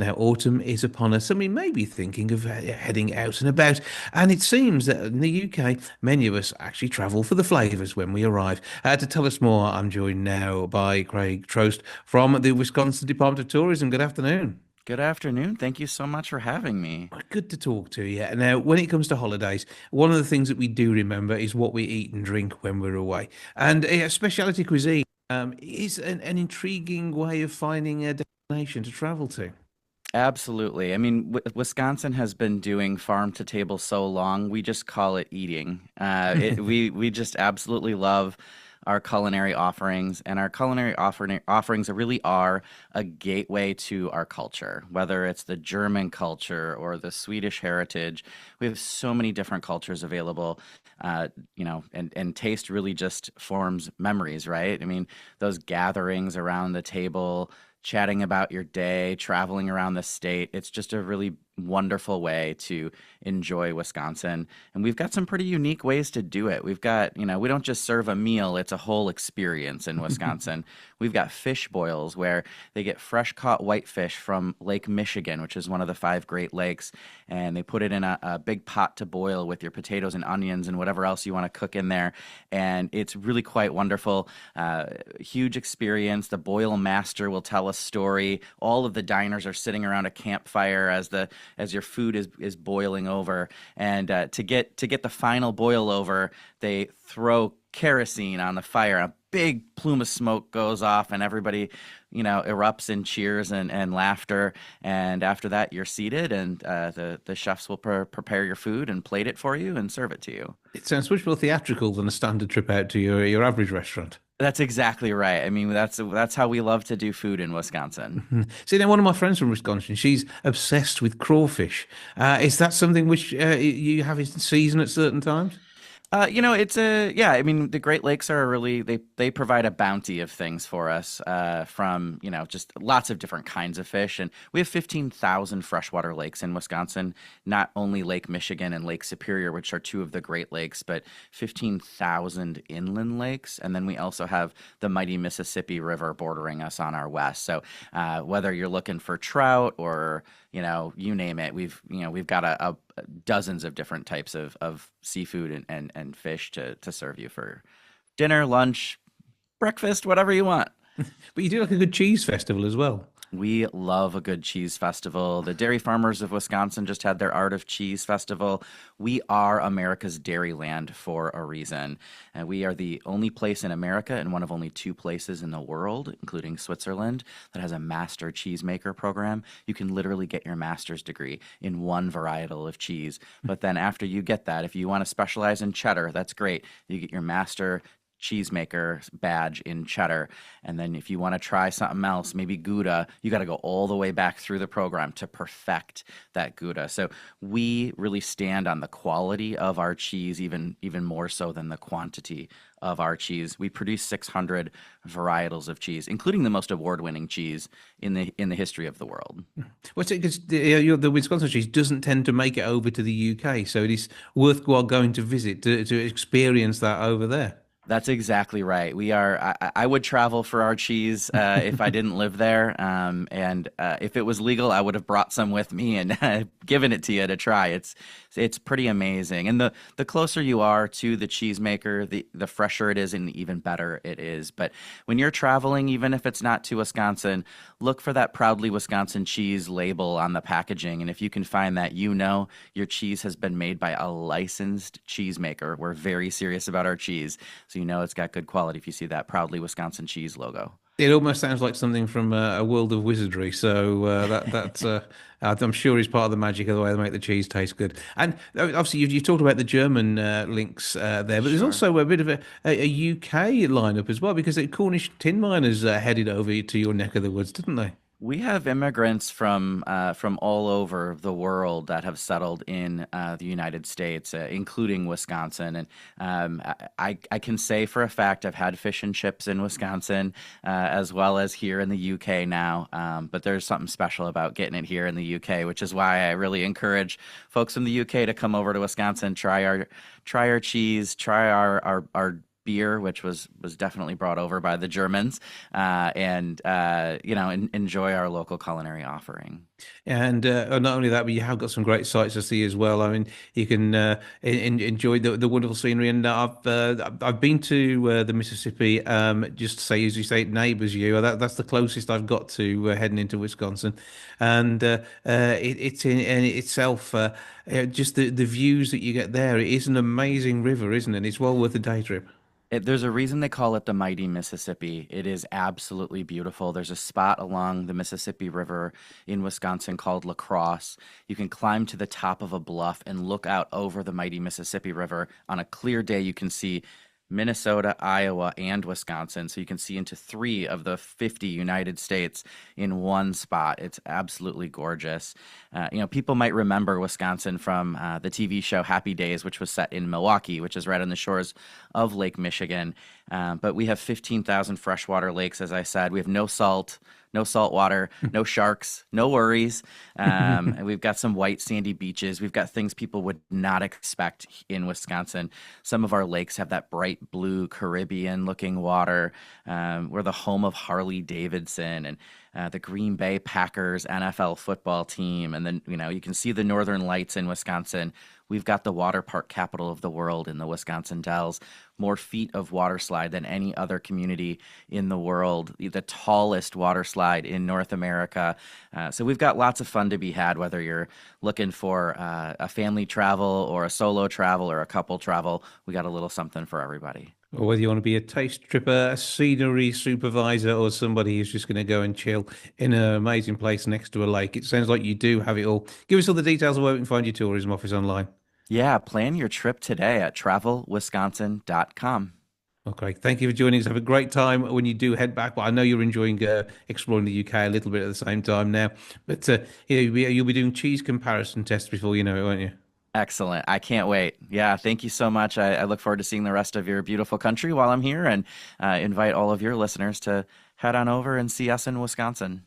Now, autumn is upon us, and we may be thinking of heading out and about. And it seems that in the UK, many of us actually travel for the flavours when we arrive. To tell us more, I'm joined now by Craig Trost from the Wisconsin Department of Tourism. Good afternoon. Good afternoon. Thank you so much for having me. Good to talk to you. Now, when it comes to holidays, one of the things that we do remember is what we eat and drink when we're away. And specialty cuisine is an intriguing way of finding a destination to travel to. Absolutely. I mean, Wisconsin has been doing farm to table so long, we just call it eating. We just absolutely love our culinary offerings, and our offerings really are a gateway to our culture, whether it's the German culture or the Swedish heritage. We have so many different cultures available, and taste really just forms memories, right? I mean, those gatherings around the table, chatting about your day, traveling around the state. It's just a really wonderful way to enjoy Wisconsin. And we've got some pretty unique ways to do it. We've got, we don't just serve a meal, it's a whole experience in Wisconsin. We've got fish boils where they get fresh caught whitefish from Lake Michigan, which is one of the five Great Lakes, and they put it in a big pot to boil with your potatoes and onions and whatever else you want to cook in there. And it's really quite wonderful. Huge experience. The boil master will tell a story. All of the diners are sitting around a campfire as your food is boiling over. And to get the final boil over, they throw kerosene on the fire. A big plume of smoke goes off, and everybody, erupts in cheers and laughter. And after that, you're seated, and the chefs will prepare your food and plate it for you and serve it to you. It sounds much more theatrical than a standard trip out to your average restaurant. That's exactly right. I mean, that's how we love to do food in Wisconsin. See, now one of my friends from Wisconsin, she's obsessed with crawfish. Is that something which you have in season at certain times? It's yeah. I mean, the Great Lakes are really they provide a bounty of things for us, from just lots of different kinds of fish, and we have 15,000 freshwater lakes in Wisconsin. Not only Lake Michigan and Lake Superior, which are two of the Great Lakes, but 15,000 inland lakes, and then we also have the mighty Mississippi River bordering us on our west. So whether you're looking for trout or you name it, we've got a dozens of different types of seafood and fish to serve you for dinner, lunch, breakfast, whatever you want. But you do like a good cheese festival as well. We love a good cheese festival. The Dairy Farmers of Wisconsin just had their Art of Cheese Festival. We are America's dairy land for a reason. And we are the only place in America and one of only two places in the world, including Switzerland, that has a master cheesemaker program. You can literally get your master's degree in one varietal of cheese. But then after you get that, if you want to specialize in cheddar, that's great. You get your master cheesemaker badge in cheddar. And then if you want to try something else, maybe Gouda, you got to go all the way back through the program to perfect that Gouda. So we really stand on the quality of our cheese, even more so than the quantity of our cheese. We produce 600 varietals of cheese, including the most award-winning cheese in the history of the world. What's it? Because the Wisconsin cheese doesn't tend to make it over to the UK, so it is worthwhile going to visit to experience that over there. That's exactly right. I would travel for our cheese if I didn't live there. And if it was legal, I would have brought some with me and given it to you to try. It's pretty amazing. And the closer you are to the cheesemaker, the fresher it is and even better it is. But when you're traveling, even if it's not to Wisconsin, look for that Proudly Wisconsin cheese label on the packaging. And if you can find that, your cheese has been made by a licensed cheesemaker. We're very serious about our cheese. So it's got good quality if you see that Proudly Wisconsin cheese logo. It almost sounds like something from a world of wizardry. So I'm sure is part of the magic of the way they make the cheese taste good. And obviously, you've talked about the German links there, but there's Sure. also a bit of a UK lineup as well because the Cornish tin miners headed over to your neck of the woods, didn't they? We have immigrants from all over the world that have settled in the United States, including Wisconsin. And I can say for a fact I've had fish and chips in Wisconsin, as well as here in the UK now. But there's something special about getting it here in the UK, which is why I really encourage folks from the UK to come over to Wisconsin, try our cheese, try our beer, which was definitely brought over by the Germans, and enjoy our local culinary offering. And not only that, but you have got some great sights to see as well. I mean, you can enjoy the wonderful scenery. And I've been to the Mississippi, just to say, as you say, neighbors. That's the closest I've got to heading into Wisconsin, and it's in itself just the views that you get there. It is an amazing river, isn't it? It's well worth a day trip. There's a reason they call it the mighty Mississippi. It is absolutely beautiful. There's a spot along the Mississippi River in Wisconsin called La Crosse. You can climb to the top of a bluff and look out over the mighty Mississippi River. On a clear day, you can see Minnesota, Iowa, and Wisconsin. So you can see into three of the 50 United States in one spot. It's absolutely gorgeous. People might remember Wisconsin from the TV show Happy Days, which was set in Milwaukee, which is right on the shores of Lake Michigan. But we have 15,000 freshwater lakes, as I said. We have no salt. No salt water, no sharks, no worries. And we've got some white sandy beaches. We've got things people would not expect in Wisconsin. Some of our lakes have that bright blue Caribbean looking water. We're the home of Harley Davidson and the Green Bay Packers NFL football team. And then, you can see the Northern Lights in Wisconsin. We've got the water park capital of the world in the Wisconsin Dells, more feet of water slide than any other community in the world, the tallest water slide in North America. So we've got lots of fun to be had, whether you're looking for a family travel or a solo travel or a couple travel. We got a little something for everybody. Or whether you want to be a taste tripper, a scenery supervisor, or somebody who's just going to go and chill in an amazing place next to a lake. It sounds like you do have it all. Give us all the details of where we can find your tourism office online. Yeah, plan your trip today at travelwisconsin.com. Okay, thank you for joining us. Have a great time when you do head back. Well, I know you're enjoying exploring the UK a little bit at the same time now, but you'll be doing cheese comparison tests before you know it, won't you? Excellent. I can't wait. Yeah, thank you so much. I look forward to seeing the rest of your beautiful country while I'm here and invite all of your listeners to head on over and see us in Wisconsin.